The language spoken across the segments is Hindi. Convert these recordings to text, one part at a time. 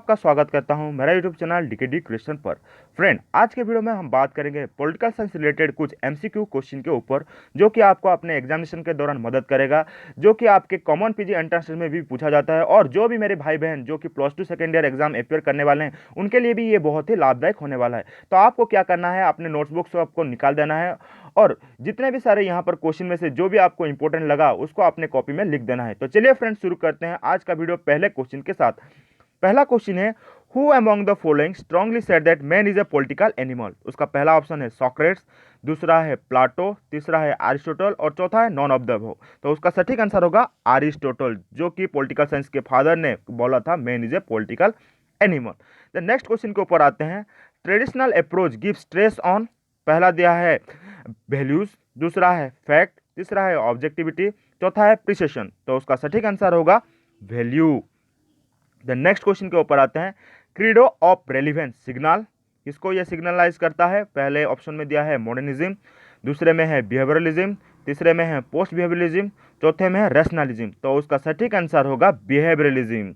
आपका स्वागत करता हूं मेरा यूट्यूब चैनल डीकेडी क्वेश्चन पर। फ्रेंड, आज के वीडियो में हम बात करेंगे पॉलिटिकल साइंस रिलेटेड कुछ एमसीक्यू क्वेश्चन के ऊपर, जो कि आपको अपने एग्जामिनेशन के दौरान मदद करेगा, जो कि आपके कॉमन पीजी एंट्रेंस में भी पूछा जाता है। और जो भी मेरे भाई बहन जो कि plus 2 second year exam appear करने वाले हैं, उनके लिए भी ये बहुत ही लाभदायक होने वाला है। तो आपको क्या करना है, अपने नोटबुक से आपको निकाल देना है और जितने भी सारे यहाँ पर क्वेश्चन में से जो भी आपको इंपॉर्टेंट लगा उसको अपने कॉपी में लिख देना है। तो चलिए फ्रेंड्स, शुरू करते हैं आज का वीडियो पहले क्वेश्चन के साथ। पहला क्वेश्चन है, who among the following strongly said that man is a political animal. उसका पहला ऑप्शन है सॉक्रेट्स, दूसरा है प्लाटो, तीसरा है अरिस्टोटल और चौथा है नॉन ऑफ द अबव। तो उसका सटीक आंसर होगा अरिस्टोटल, जो कि पॉलिटिकल साइंस के फादर ने बोला था man is a political animal. The next question के ऊपर आते हैं, traditional approach give stress on. पहला दिया है वैल्यूज, दूसरा है फैक्ट, तीसरा है ऑब्जेक्टिविटी, चौथा है प्रिसिशन। तो उसका सटीक आंसर होगा वैल्यू। द नेक्स्ट क्वेश्चन के ऊपर आते हैं, क्रीडो ऑफ रेलिवेंस सिग्नल, किसको यह सिग्नलाइज करता है। पहले ऑप्शन में दिया है मॉडर्निज्म, दूसरे में है बिहेवियरलिज्म, तीसरे में है पोस्ट बिहेवियरलिज्म, चौथे में है रैशनलिज्म। तो उसका सटीक आंसर होगा बिहेवियरलिज्म।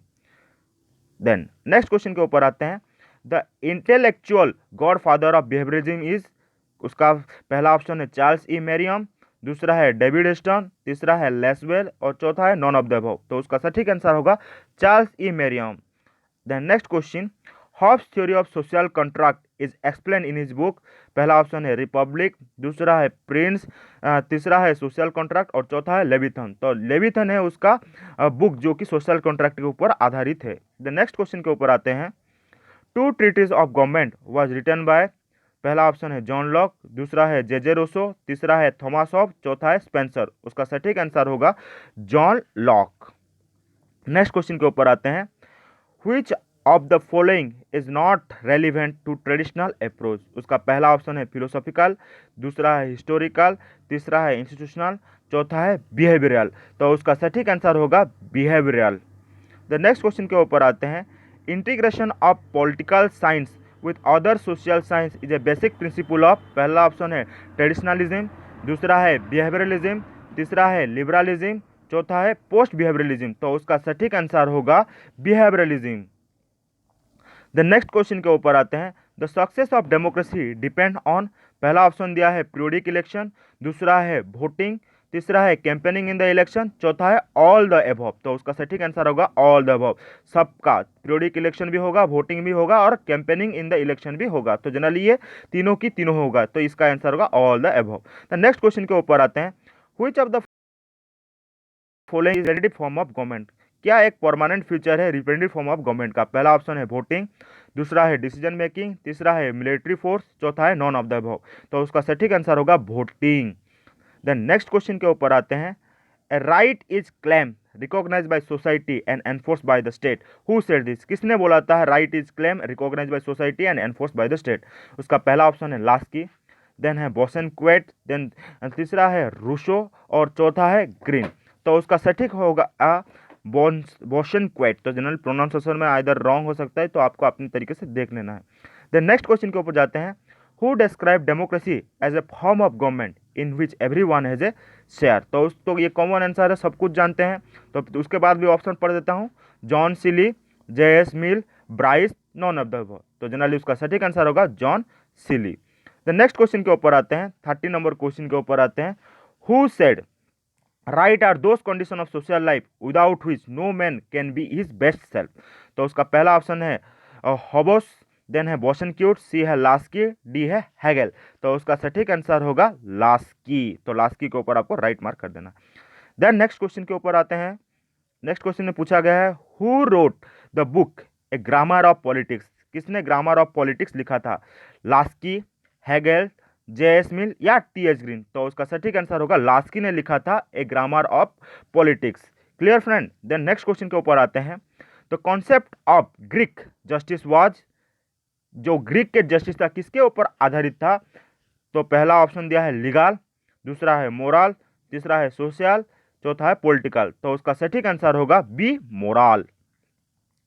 देन नेक्स्ट क्वेश्चन के ऊपर आते हैं, the intellectual God father of behaviourism is. उसका पहला ऑप्शन है चार्ल्स ई मेरियम, दूसरा है डेविड स्टर्न, तीसरा है लेसवेल और चौथा है नॉन ऑफ द अबव। तो उसका सटीक आंसर होगा Charles E Merriam. Then next question, Hobbes theory of social contract is explain in his book. पहला ऑप्शन है रिपब्लिक, दूसरा है प्रिंस, तीसरा है सोशल कॉन्ट्रैक्ट और चौथा है लेविथन। तो लेविथन है उसका बुक जो कि सोशल कॉन्ट्रैक्ट के ऊपर आधारित है। द नेक्स्ट क्वेश्चन के ऊपर आते हैं, two treatises of government was written by. पहला ऑप्शन है जॉन लॉक, दूसरा है जे रोसो, तीसरा है थॉमस हॉब्स, चौथा है स्पेंसर। उसका सटीक आंसर होगा जॉन लॉक। नेक्स्ट क्वेश्चन के ऊपर आते हैं, which of the following is not relevant to traditional approach. उसका पहला ऑप्शन है फिलोसॉफिकल, दूसरा है हिस्टोरिकल, तीसरा है इंस्टीट्यूशनल, चौथा है बिहेवियरल। तो उसका सटीक आंसर होगा बिहेवियरल। द नेक्स्ट क्वेश्चन के ऊपर आते हैं, integration of political science with other social science is a basic principle of. पहला ऑप्शन है ट्रेडिशनलिज्म, दूसरा है बिहेवियरलिज्म, तीसरा है लिबरलिज्म, चौथा है पोस्ट बिहेवियरलिज्म। तो उसका सटीक आंसर होगा बिहेवियरलिज्म। द नेक्स्ट क्वेश्चन के ऊपर आते हैं, the success of democracy depend on. पहला ऑप्शन दिया है पीरियोडिक इलेक्शन, दूसरा है वोटिंग, तीसरा है कैंपेनिंग इन द इलेक्शन, चौथा है ऑल द अबव। तो उसका सटीक आंसर होगा ऑल द अबव। सबका पीरियोडिक इलेक्शन भी होगा, वोटिंग भी होगा और कैंपेनिंग इन द इलेक्शन भी होगा। तो जनरली ये तीनों की तीनों होगा, तो इसका आंसर होगा all the above. The next question के ऊपर आते हैं, which of the following is representative form of government. क्या एक परमानेंट फ्यूचर है रिप्रेजेंटेटिव फॉर्म ऑफ गवर्नमेंट का। पहला ऑप्शन है वोटिंग, दूसरा है डिसीजन मेकिंग, तीसरा है मिलिट्री फोर्स, चौथा है नॉन ऑफ द अबव। तो उसका सटीक आंसर होगा वोटिंग। देन नेक्स्ट क्वेश्चन के ऊपर आते हैं, a right is claim recognised by society and enforced by the state, who said this. किसने बोला था right is claim recognised by society and enforced by the state. उसका पहला ऑप्शन है लास्की, देन है बोसेनक्वेट, देन तीसरा है रूसो और चौथा है ग्रीन। तो उसका सटीक होगा बोसेनक्वेट। तो जनरल प्रोनाउंसिएशन में आइदर रॉन्ग हो सकता है, तो आपको अपने तरीके से देख लेना है। देन नेक्स्ट क्वेश्चन के ऊपर जाते हैं, who describe democracy as a form of government in which everyone has a share. तो ये कॉमन आंसर है, सब कुछ जानते हैं। तो उसके बाद भी ऑप्शन पढ़ देता हूँ, John silly, JS. Mill, Bryce, non of the above. तो जनरली उसका सटीक आंसर होगा John silly. The next question के ऊपर आते हैं, 30 नंबर क्वेश्चन के ऊपर आते हैं, who said rights are those condition of social life without which no man can be his best self. तो उसका पहला ऑप्शन है हॉबस, देन है बोसेनक्यूट, सी है लास्की, डी है हेगेल। तो उसका सटीक आंसर होगा लास्की। तो लास्की के ऊपर आपको राइट मार्क कर देना। देन नेक्स्ट क्वेश्चन के ऊपर आते हैं, नेक्स्ट क्वेश्चन में पूछा गया है, who wrote the book A grammar of politics. किसने ग्रामर ऑफ पॉलिटिक्स लिखा था, लास्की, हेगेल, जे.एस. मिल या टी.एच. ग्रीन। तो उसका सटीक आंसर होगा लास्की ने लिखा था a grammar of politics. Clear friend. Then next question के ऊपर आते हैं, the concept of Greek justice was. जो ग्रीक के जस्टिस था किसके ऊपर आधारित था। तो पहला ऑप्शन दिया है लीगल, दूसरा है मोरल, तीसरा है सोशल, चौथा है पॉलिटिकल। तो उसका सटीक आंसर होगा B moral.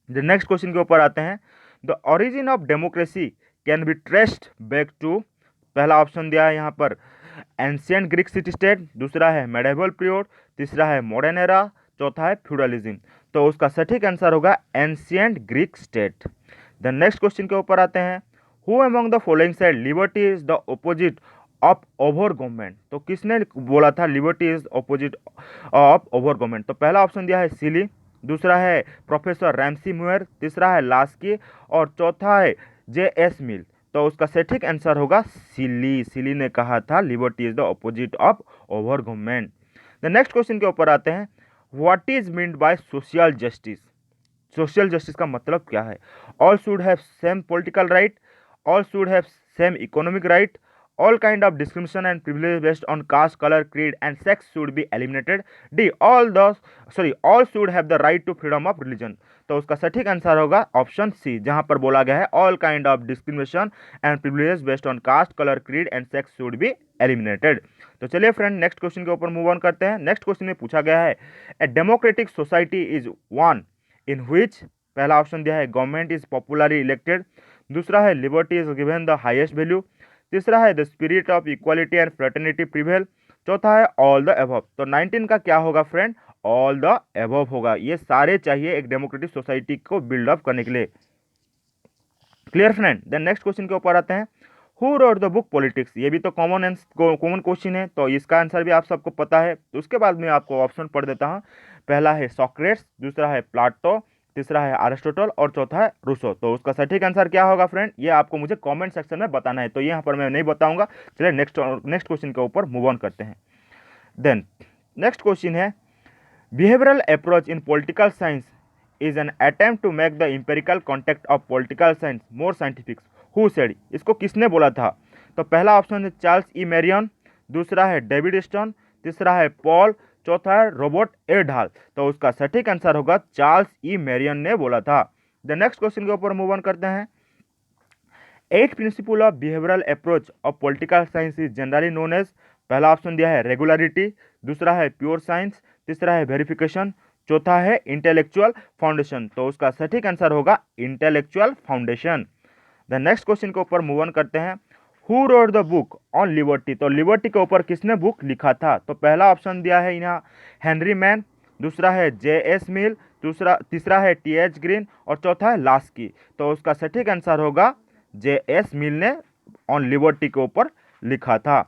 The next question के ऊपर आते हैं, the origin of democracy can be traced back to. पहला ऑप्शन दिया है यहाँ पर एंशियंट ग्रीक सिटी स्टेट, दूसरा है मेडिवल पीरियड, तीसरा है मॉडर्न एरा, चौथा है फ्यूडलिज्म। तो उसका सटीक आंसर होगा ancient Greek state. The next question के ऊपर आते हैं, who among the following said liberty is the opposite of over government. तो किसने बोला था liberty is opposite of over government? तो पहला ऑप्शन दिया है सिली, दूसरा है प्रोफेसर रैमसी मुयर, तीसरा है लास्की और चौथा है जे.एस. मिल। तो उसका सटीक आंसर होगा सिली। सिली ने कहा था liberty is the opposite of over government. The next question के ऊपर आते हैं, what is meant by social justice. Social justice का मतलब क्या है? All should have same political right, all should have same economic right, all kind of discrimination and privilege based on caste, color, creed and sex should be eliminated, D all should have the right to freedom of religion। तो उसका सटीक आंसर होगा ऑप्शन सी, जहां पर बोला गया है all kind of discrimination and privilege based on caste, color, creed and sex should be eliminated। तो चलिए फ्रेंड नेक्स्ट क्वेश्चन के ऊपर मूव ऑन करते हैं। नेक्स्ट क्वेश्चन में पूछा गया है, a democratic society is one in which, पहला ऑप्शन दिया है गवर्नमेंट इज पॉपुलरली इलेक्टेड, दूसरा है liberty is given the highest value, तीसरा है the spirit of equality and fraternity prevail, चौथा है ऑल द अबव। तो 19 का क्या होगा फ्रेंड? ऑल द अबव होगा। ये सारे चाहिए एक डेमोक्रेटिक सोसाइटी को बिल्ड अप करने के लिए। Clear friend? Then next question के ऊपर आते हैं, who wrote the book politics. ये भी तो कॉमन क्वेश्चन है, तो इसका आंसर भी आप सबको पता है। तो उसके बाद मैं आपको ऑप्शन पढ़ देता हूँ। पहला है सॉक्रेट्स, दूसरा है प्लाटो, तीसरा है अरिस्टोटल और चौथा है रूसो। तो उसका सटीक आंसर क्या होगा फ्रेंड? ये आपको मुझे कमेंट सेक्शन में बताना है, तो यहाँ पर मैं नहीं बताऊंगा। चलिए नेक्स्ट क्वेश्चन के ऊपर मूव ऑन करते हैं। देन नेक्स्ट क्वेश्चन है, behavioural approach in political science is an attempt to make the empirical contact of political science more scientific, who said. इसको किसने बोला था? तो पहला ऑप्शन है चार्ल्स ई मैरियन, दूसरा है डेविड स्टोन, तीसरा है पॉल, चौथा है रॉबर्ट ए ढाल। तो उसका सटीक आंसर होगा चार्ल्स ई मैरियन ने बोला था। द नेक्स्ट क्वेश्चन के ऊपर मूव ऑन करते हैं, 8 principle of behavioural approach of political science is generally known as, पहला ऑप्शन दिया है रेगुलरिटी, दूसरा है प्योर साइंस, तीसरा है वेरिफिकेशन, चौथा है इंटेलेक्चुअल फाउंडेशन। तो उसका सटीक आंसर होगा intellectual foundation. The next question के ऊपर मूव ऑन करते हैं, who wrote the book on liberty. तो लिबर्टी के ऊपर किसने बुक लिखा था? तो पहला ऑप्शन दिया है यहाँ हेनरी मैन, दूसरा है जे.एस. मिल, तीसरा है टी.एच. ग्रीन और चौथा है लास्की। तो उसका सटीक आंसर होगा जे.एस. मिल ने ऑन लिबर्टी के ऊपर लिखा था।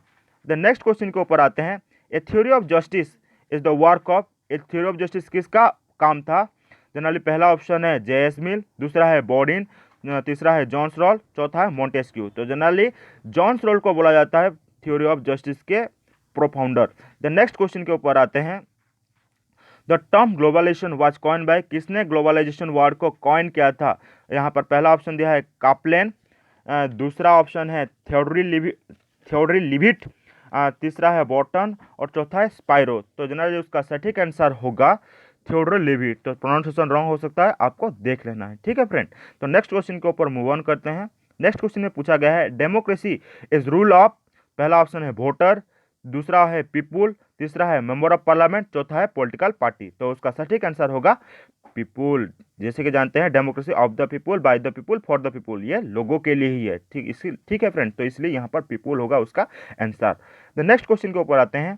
द नेक्स्ट क्वेश्चन के ऊपर आते हैं, ए theory of justice is the work of, A theory of justice किसका काम था? जनरली पहला ऑप्शन है जे.एस. मिल, दूसरा है बॉडिन, तीसरा है जॉन्स रोल, चौथा है मोंटेस्क्यू। तो जनरली जॉन्स रोल को बोला जाता है थ्योरी ऑफ जस्टिस के प्रोफाउंडर। द नेक्स्ट क्वेश्चन के ऊपर आते हैं, the term globalization was coin by, किसने ग्लोबलाइजेशन वर्ड को कॉइन किया था? यहाँ पर पहला ऑप्शन दिया है काप्लेन, दूसरा ऑप्शन है थियोडोर लिविट, तीसरा है बॉटन और चौथा है स्पाइरो। तो जनरली उसका सटीक आंसर होगा थियोडोर लिविट। तो प्रोनाउंसिएशन रॉन्ग हो सकता है, आपको देख लेना है। ठीक है फ्रेंड? तो नेक्स्ट क्वेश्चन के ऊपर मूव ऑन करते हैं। नेक्स्ट क्वेश्चन में पूछा गया है, डेमोक्रेसी इज रूल ऑफ, पहला ऑप्शन है वोटर, दूसरा है पीपुल, तीसरा है मेंबर ऑफ पार्लियामेंट, चौथा है पॉलिटिकल पार्टी। तो उसका सटीक आंसर होगा पीपुल। जैसे कि जानते हैं democracy of the people, by the people, for the people, ये लोगों के लिए ही है। ठीक है फ्रेंड? तो इसलिए यहाँ पर पीपुल होगा उसका आंसर। द नेक्स्ट क्वेश्चन के ऊपर आते हैं,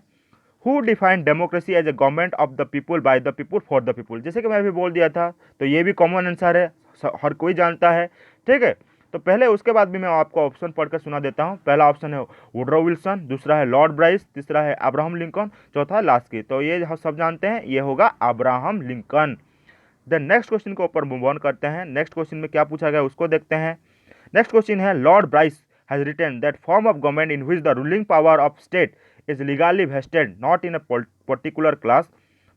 who defined democracy as a government of the people, by the people, for the people. जैसे कि मैं अभी बोल दिया था, तो ये भी कॉमन आंसर है, हर कोई जानता है। ठीक है? तो पहले उसके बाद भी मैं आपको ऑप्शन पढ़कर सुना देता हूँ। पहला ऑप्शन है वुडरो विल्सन, दूसरा है लॉर्ड ब्राइस, तीसरा है अब्राहम लिंकन, चौथा है लास्की। तो ये सब जानते हैं, ये होगा Abraham Lincoln. The next question के ऊपर मूव ऑन करते हैं। नेक्स्ट क्वेश्चन में क्या पूछा गया उसको देखते हैं। नेक्स्ट क्वेश्चन है, Lord Bryce has written that form of government in which the ruling power of state is legally vested not in a particular class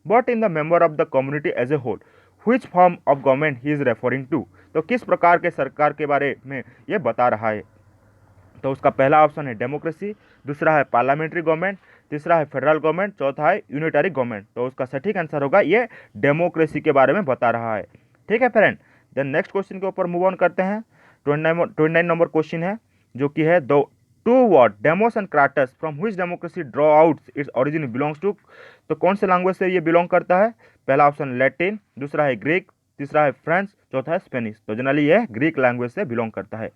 but in the member of the community as a whole, which form of government he is referring to। तो किस प्रकार के सरकार के बारे में ये बता रहा है? तो उसका पहला ऑप्शन है डेमोक्रेसी, दूसरा है पार्लियामेंट्री गवर्नमेंट, तीसरा है फेडरल गवर्नमेंट, चौथा है यूनिटरी गवर्नमेंट। तो उसका सटीक आंसर होगा ये डेमोक्रेसी के बारे में बता रहा है। ठीक है फ्रेंड? देन नेक्स्ट क्वेश्चन के ऊपर मूव ऑन करते हैं। 29 नंबर क्वेश्चन है, जो कि है दो two word demos and kratos from which democracy draw out its origin belongs to. तो कौन से लैंग्वेज से ये बिलोंग करता है? पहला ऑप्शन लैटिन, दूसरा है ग्रीक, तीसरा है फ्रेंच, चौथा है स्पेनिश। तो जनरली ये ग्रीक लैंग्वेज से बिलोंग करता है।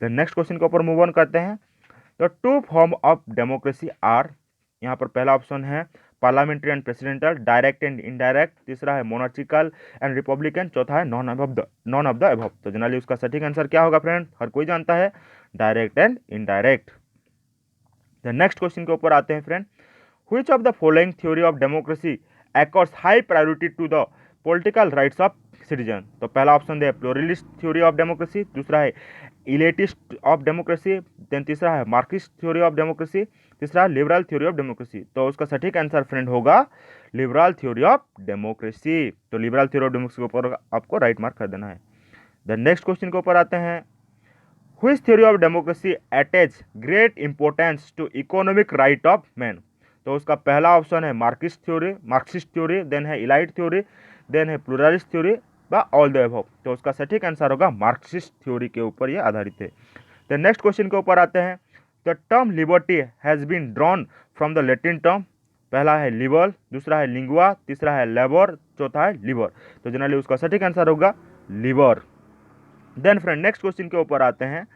द नेक्स्ट क्वेश्चन के ऊपर मूव ऑन करते हैं। The two form of democracy are, यहाँ पर पहला ऑप्शन है parliamentary and presidential, direct and indirect, तीसरा है मोनार्चिकल एंड रिपब्लिकन, चौथा है नॉन ऑफ द अबव। तो जनरली उसका सटीक आंसर क्या होगा फ्रेंड, हर कोई जानता है, direct and indirect. The next question के ऊपर आते हैं friend, which of the following theory of democracy accords high priority to the political rights of citizen. तो पहला ऑप्शन है प्लूरलिस्ट थ्योरी ऑफ डेमोक्रेसी, दूसरा है इलेटिस्ट ऑफ डेमोक्रेसी, देन तीसरा है मार्क्सिस्ट थ्योरी ऑफ डेमोक्रेसी, तीसरा लिबरल थ्योरी ऑफ डेमोक्रेसी। तो उसका सटीक आंसर फ्रेंड होगा लिबरल थ्योरी ऑफ डेमोक्रेसी। तो लिबरल थ्योरी ऑफ डेमोक्रेसी के ऊपर आपको राइट मार्क कर देना है। द नेक्स्ट क्वेश्चन के ऊपर आते हैं, which theory of democracy attach great importance to economic right of man. तो उसका पहला ऑप्शन है मार्क्सिस्ट थ्योरी, देन है इलाइट थ्योरी, देन है प्लूरलिस्ट थ्योरी व ऑल द अबव। तो उसका सटीक आंसर होगा मार्क्सिस्ट थ्योरी के ऊपर ये आधारित है। द नेक्स्ट क्वेश्चन के ऊपर आते हैं, the term liberty has been drawn from the Latin term. पहला है लिबर, दूसरा है लिंगुआ, तीसरा है लेबर, चौथा है लिबर। तो जनरली उसका सटीक आंसर होगा liber. Then friend next question के ऊपर आते हैं,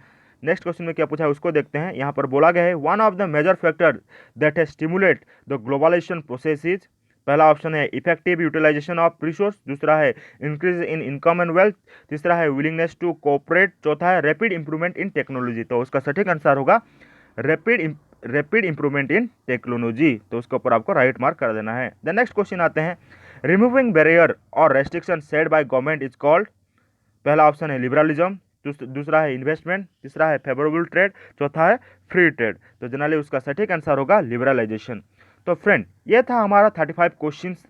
नेक्स्ट क्वेश्चन में क्या पूछा है उसको देखते हैं। यहाँ पर बोला गया है, one of the major factor that has stimulate the globalization process is. पहला ऑप्शन है इफेक्टिव यूटिलाइजेशन ऑफ रिसोर्स, दूसरा है increase in income and wealth, तीसरा है विलिंगनेस टू कोऑपरेट, चौथा है रैपिड इंप्रूवमेंट इन टेक्नोलॉजी। तो उसका सटीक आंसर होगा रैपिड इंप्रूवमेंट इन टेक्नोलॉजी। तो उसके ऊपर आपको राइट मार्क कर देना है। द नेक्स्ट क्वेश्चन आते हैं, रिमूविंग बैरियर और restriction set by government is called. पहला ऑप्शन है लिबरलिज्म, दूसरा है इन्वेस्टमेंट, तीसरा है फेवरेबल ट्रेड, चौथा है फ्री ट्रेड। तो जनरली उसका सटीक आंसर होगा लिबरलाइजेशन। तो फ्रेंड ये था हमारा 35 क्वेश्चंस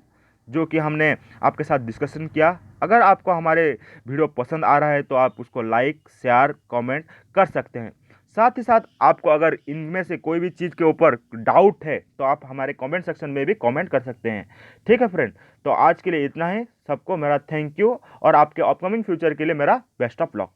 जो कि हमने आपके साथ डिस्कशन किया। अगर आपको हमारे वीडियो पसंद आ रहा है तो आप उसको लाइक शेयर कमेंट कर सकते हैं। साथ ही साथ आपको अगर इनमें से कोई भी चीज़ के ऊपर डाउट है तो आप हमारे कमेंट सेक्शन में भी कमेंट कर सकते हैं। ठीक है फ्रेंड, तो आज के लिए इतना ही। सबको मेरा थैंक यू और आपके अपकमिंग फ्यूचर के लिए मेरा बेस्ट ऑफ लक।